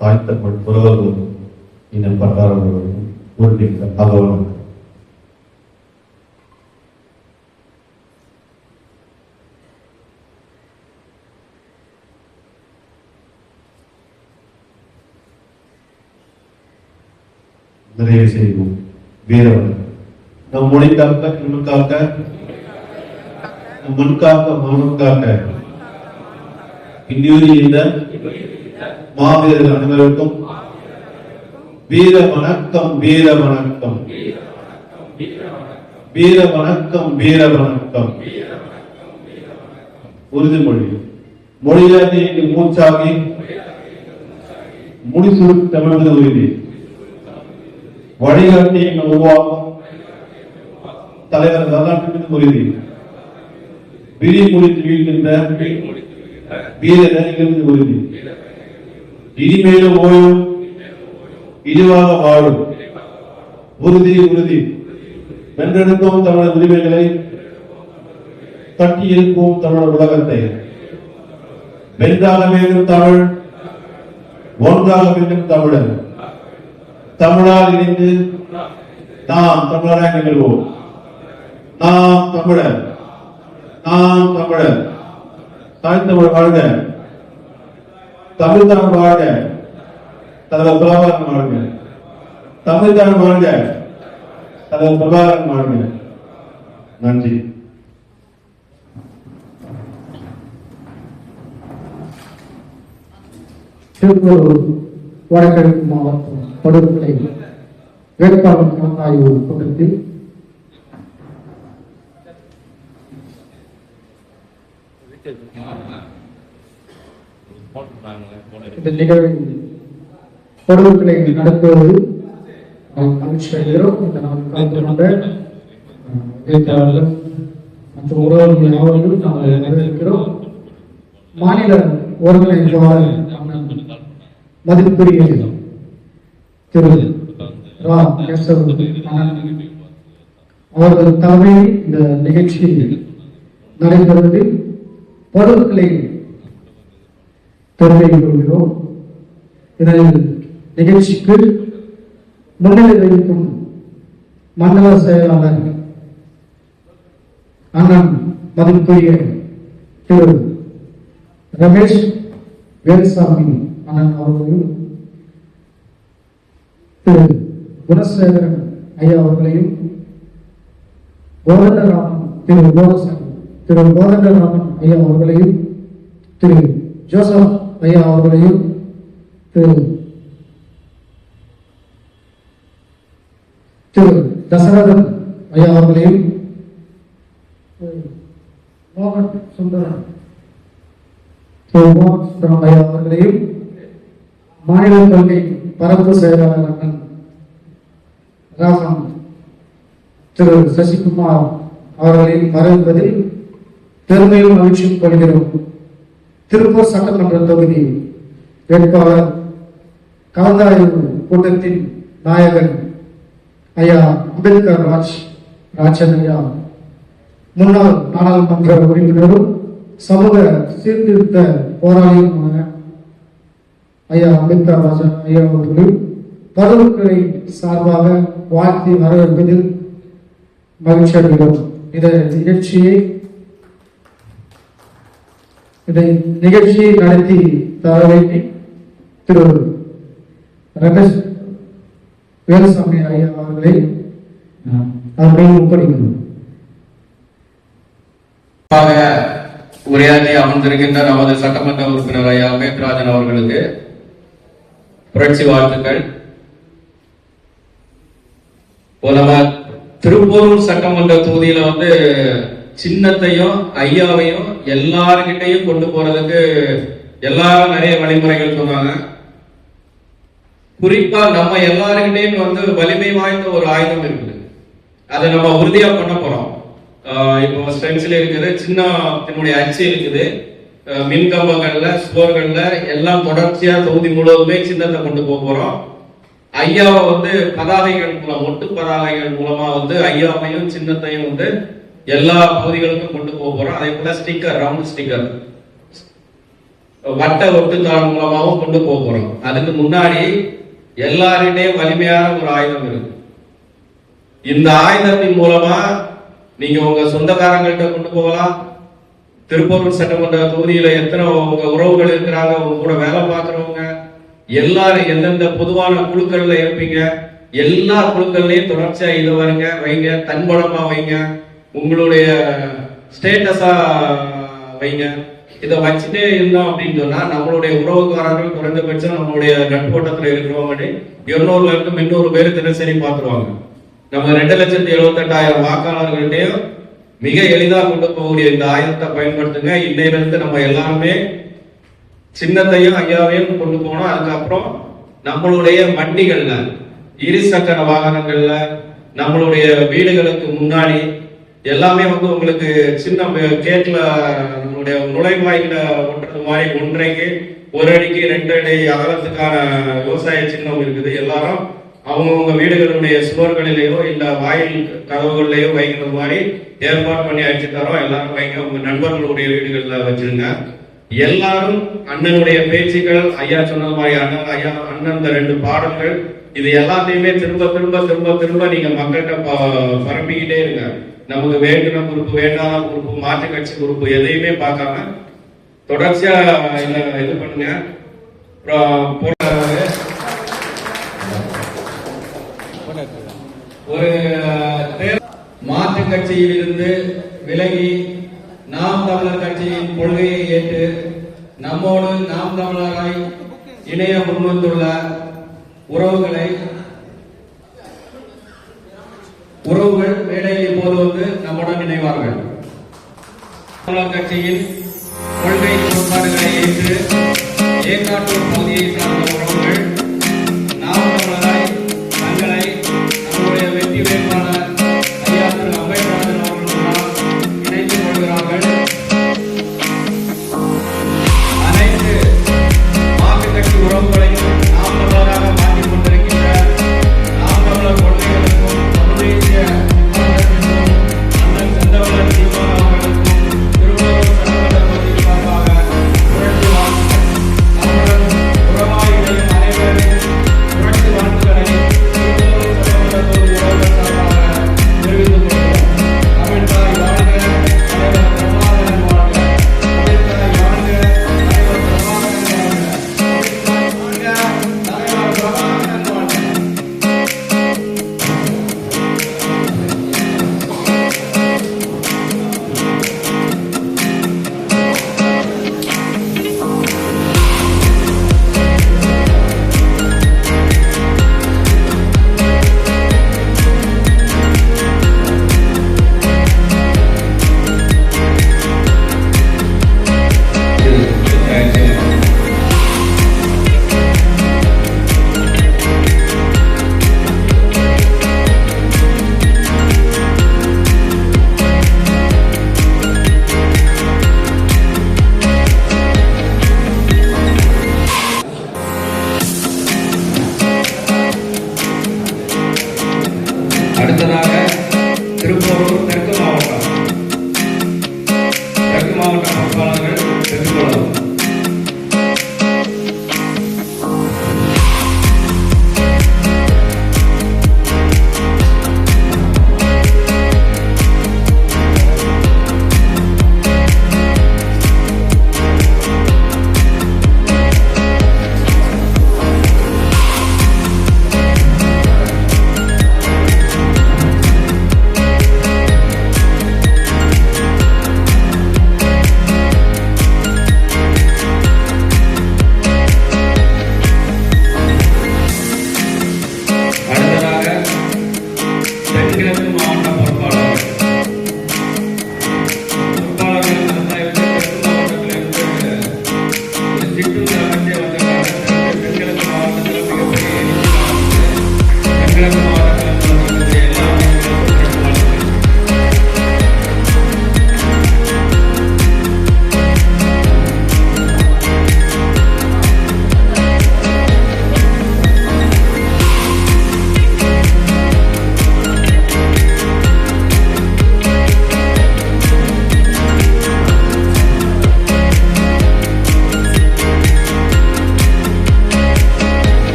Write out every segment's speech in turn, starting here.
தாய்த்தமிழ் புலவர்களும் இன பண்டாரர்களும் உள்ளிட்ட அகவலம் நிறைவு செய்வோம். வீரவன் நம் மொழி காக்க, இன்னும் காக்க, நம் மண் காக்க, மானம் காக்க இன்னொரு இந்த மாவீரர்கள் அனைவருக்கும் வீர வணக்கம், வீர வணக்கம், வீர வணக்கம், வீர வணக்கம். உறுதிமொழி. மொழியாதி மூச்சாகி முடிசூர் தமிழ் உறுதி. வழிகாட்டி எங்கள் உருவாக்கும் தலைவர் வரலாற்றுக்கு உறுதி. விழி முடித்து வீழ்கின்ற வீரர்களுக்கு உறுதி. இனிமேலும் ஓயும் இதுவாக வாழும் உறுதி உறுதி. வென்றெடுக்கும் தமிழர் உரிமைகளை கட்டி இருக்கும் தமிழர் உலகத்தை வென்றாக வேண்டும் தமிழ், ஒன்றாக வேண்டும் தமிழர். தமிழால் இணைந்து நாம் தமிழராக நிகழ்வோம். நாம் தமிழர், நாம் தமிழர். தாய்த்தமிழ் வாழ்க, தமிழ் தமிழ் வாழ்க, தலைவர் பிரபாகரன் வாழ்க. தமிழ் தமிழ் வாழ்க, தலைவர் பிரபாகரன் வாழ்க. நன்றி. திருப்பூர் வடகிழக்கு மாவட்டம் படுகொலை வேட்பாளர் கலந்தாய்வு கூட்டத்தில் இந்த நிகழ்வில் படுகொலை நடத்துவது இந்த நாள் கலந்து கொண்ட எழுத்தாளர்கள் மற்றும் உறவுகள் அவர்களும் நாங்கள் வரவேற்கிறோம். மாநில ஒருங்கிணைப்பாளர் மதிப்புக்குரிய திரு ரா கேசவ அவர்கள் தலைமையில் இந்த நிகழ்ச்சி நடைபெறுவது படுகொலை தெரிவித்துக் கொள்கிறோம். இதன் நிகழ்ச்சிக்கு முன்னிலை வகிக்கும் மண்டல செயலாளர் அண்ணன் மதிப்புக்குரிய திரு ரமேஷ் வேலுசாமி அண்ணன் அவர்களையும் திரு குணசேகரன் ஐயா அவர்களையும் கோதண்டராமன் திரு கோதண்டராமன் ஐயா அவர்களையும் திரு ஜோசப் ஐயா அவர்களையும் திரு தசரதன் ஐயா அவர்களையும் மோகன் சுந்தரம் ஐயா அவர்களையும் மாநில கல்வி பரப்பு செயலாளர் அண்ணன் ராமன் திரு சசிகுமார் அவர்களையும் வரவேற்பதில் பெருமையும் மகிழ்ச்சியும் கொள்கிறோம். திருப்பூர் சட்டமன்ற தொகுதி வேட்பாளர் கலந்தாய்வு கூட்டத்தின் நாயகன் ஐயா அம்பேத்கர் ராஜன் ஐயா, முன்னாள் நாடாளுமன்ற உறுப்பினரும் சமூக சீர்திருத்த போராளியுமான ஐயா அம்பேத்கர் ராஜன் ஐயா அவர்கள் பருவத்துறை சார்பாக வாழ்த்தி வரவேற்பதில் மகிழ்ச்சி அடைகிறோம். இதை நிகழ்ச்சியை நடத்தி தர வேண்டி திரு ரமேஷ் வேலுசாமி ஐயா அவர்களை ஒப்படைக்கிறோம். உரையாற்றி அமர்ந்திருக்கின்ற நமது சட்டமன்ற உறுப்பினர் ஐயா அம்பேத்ராஜன் அவர்களுக்கு புரட்சி வாழ்த்துக்கள். நம்ம திருப்பூர் சட்டமன்ற தொகுதியில சின்னத்தையும் ஐயாவையும் எல்லாருக்கிட்டையும் கொண்டு போறதுக்கு எல்லாரும் நிறைய வழிமுறைகள் சொன்னாங்க. குறிப்பா நம்ம எல்லாருக்கிட்டையும் வலிமை வாய்ந்த ஒரு ஆயுதம் இருக்குது. அதை நம்ம உறுதியா பண்ண போறோம். இப்போ ஸ்டென்சில் இருக்குது, சின்ன இதனுடைய அச்சு இருக்குது, மின்கம்பங்கள்ல சுவர்கள்ல எல்லாம் தொடர்ச்சியா தொகுதி முழுவதுமே சின்னத்தை கொண்டு போக போறோம். ஐயாவை வந்து பதாகைகள் மூலம், ஒட்டு பதாகைகள் மூலமா வந்து ஐயாவையும் சின்னத்தையும் வந்து எல்லா பகுதிகளுக்கும் கொண்டு போக போறோம். அதே போல ஸ்டிக்கர், ரவுண்ட் ஸ்டிக்கர், வட்ட ஒட்டுத்தாள் மூலமாகவும் கொண்டு போக போறோம். அதுக்கு முன்னாடி எல்லார்கிட்டையும் வலிமையான ஒரு ஆயுதம் இருக்கு. இந்த ஆயுதத்தின் மூலமா நீங்க உங்க சொந்தக்காரங்கள்ட்ட கொண்டு போகலாம். திருப்பூர் சட்டமன்ற தொகுதியில எத்தனை உங்க உறவுகள் இருக்கிறாங்க, உங்க கூட வேலை பார்க்கிறவங்க எல்லாரும் எந்தெந்த பொதுவான குழுக்கள்ல இருப்பீங்க, எல்லா குழுக்கள்லயும் தொடர்ச்சியா இதை வருங்க வைங்க, தன்படமா வைங்க, உங்களுடைய ஸ்டேட்டஸா வைங்க. இதை வச்சுட்டே இருந்தோம் அப்படின்னு சொன்னா நம்மளுடைய உறவுக்காரர்கள் குறைந்தபட்சம் நம்மளுடைய நட்போட்டத்தில் இருக்கிறவங்க 200ல இருந்து 300 பேர் தினசரி பார்த்துருவாங்க. நம்ம 2,78,000 வாக்காளர்கள்ட்டையும் மிக எளிதாக கொண்டு போகக்கூடிய இந்த ஆயுதத்தை பயன்படுத்துங்க. இன்னையிலிருந்து நம்ம எல்லாருமே சின்னத்தையும் ஐயாவையும் கொண்டு போனோம். அதுக்கப்புறம் நம்மளுடைய வண்டிகள்ல, இருசக்கர வாகனங்கள்ல, நம்மளுடைய வீடுகளுக்கு முன்னாடி எல்லாமே வந்து உங்களுக்கு சின்ன கேட்ல நம்மளுடைய நுழைவாயில ஒன்றது மாதிரி 1.5 1 அடிக்கு 2 அடி அகலத்துக்கான விவசாய சின்னம் இருக்குது. எல்லாரும் அவங்கவுங்க வீடுகளுடைய சுவர்களிலேயோ இல்ல வாயில் கதவுகளிலேயோ வைக்கிறது மாதிரி ஏற்பாடு பண்ணி அடிச்சு தரோம். எல்லாரும் வைங்க, உங்க நண்பர்களுடைய வீடுகள்ல வச்சிருங்க. எல்லாரும் அண்ணனுடைய பேச்சுக்கள், ஐயா சொன்னது மாதிரி அண்ணன் இந்த 2 பாடல்கள், இது எல்லாத்தையுமே திரும்ப திரும்ப திரும்ப திரும்ப நீங்க மக்கள்கிட்ட பரப்பிக்கிட்டே இருங்க. நமக்கு வேண்டின குரூப், வேண்டாத குரூப், மாற்று கட்சி குரூப் எதையுமே பார்க்காம தொடர்ச்சியா இது பண்ணுங்க. ஒரு மாற்று கட்சியில் இருந்து விலகி நாம் தமிழர் கட்சியின் கொள்கையை ஏற்று நம்மோடு நாம் தமிழராய் இணைய முன்வந்துள்ள உறவுகள் மேடையில் இப்போது வந்து நம்முடன் இணைவார்கள். தமிழர் கட்சியின் கொள்கை கோட்பாடுகளை ஏற்று ஏகாட்டூர் பகுதியை சார்ந்த உறவுகள் நாம் தமிழராய் தங்களை நம்முடைய வெற்றி வேட்பாளர் ஐயா திரு அம்பேத்கர் அவர்களுடன் இணைத்துக் கொள்கிறார்கள். அனைத்து மாற்று கட்சி உறவுகளையும் நாம் தமிழராக மாற்றிக் கொண்டிருக்கின்ற நாம் தமிழர் கொள்கைகளுக்கும் தமிழ் தேசிய அண்ணன் செந்தமிழர் சீமான் அவர்களுக்கும் திருப்பூர் சட்டமன்ற தொகுதி சார்பாக புரட்சி வாழ்த்துக்கள். நம்முடன் உறவாய் இணையும் அனைவரையும் புரட்சி வாழ்த்துக்களை திருப்பூர் சட்டமன்ற தொகுதி உறவுகள் சார்பாக தெரிவித்துக் கொள்கிறோம். தமிழ்தாய் வாழ்க, தலைவர் பிரபாகரன் வாழ்க. தமிழ்தாய் வாழ்க, தலைவர் பிரபாகரன் வாழ்க. தமிழ்தாய் வாழ்க, தலைவர் பிரபாகரன் வாழ்க. அடுத்ததாக திருப்பூர் தெற்கு மாவட்ட பொறுப்பாளர்கள் பெற்றுக்கொள்ளலாம்.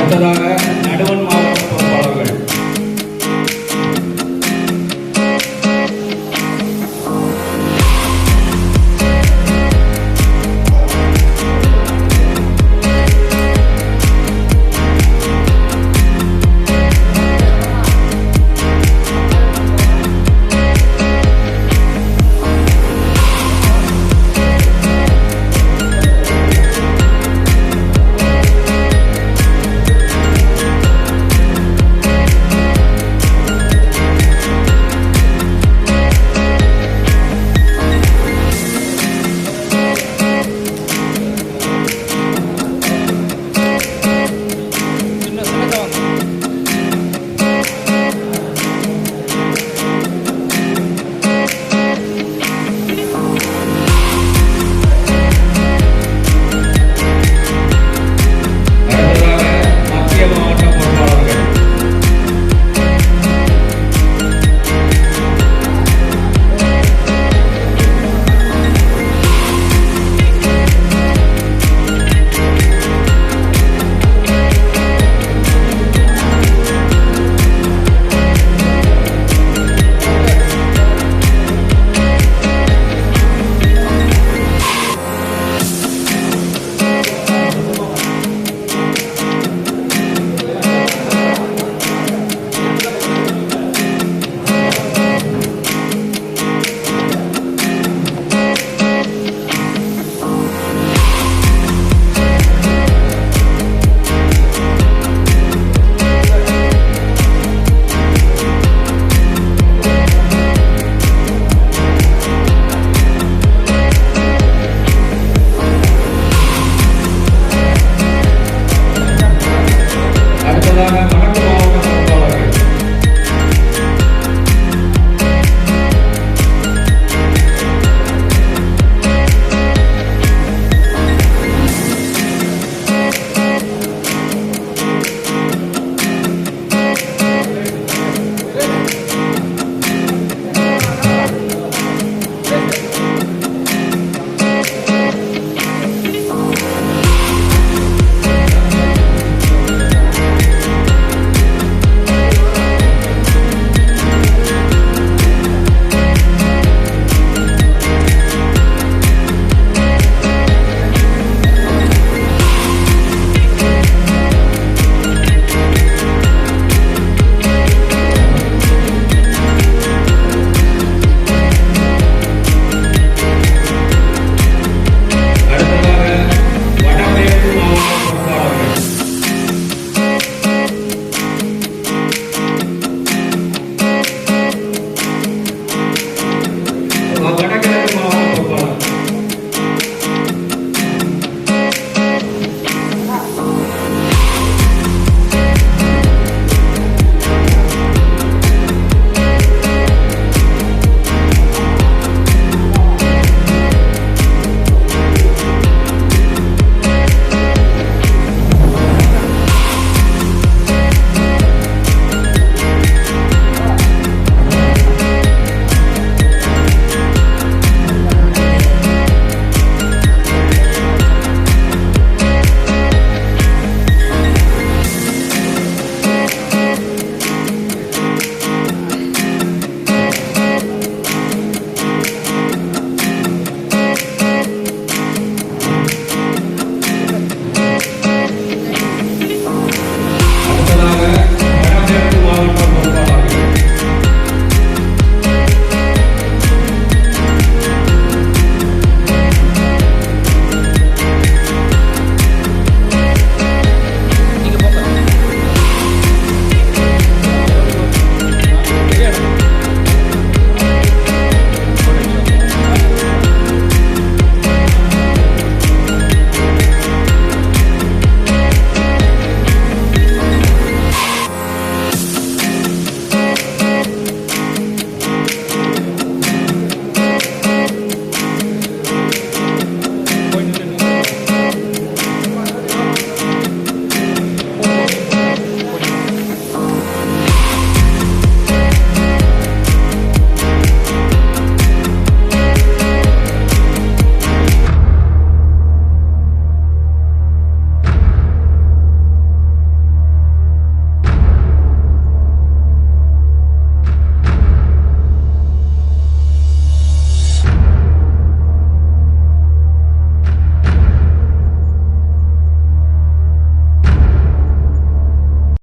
அடுத்ததாக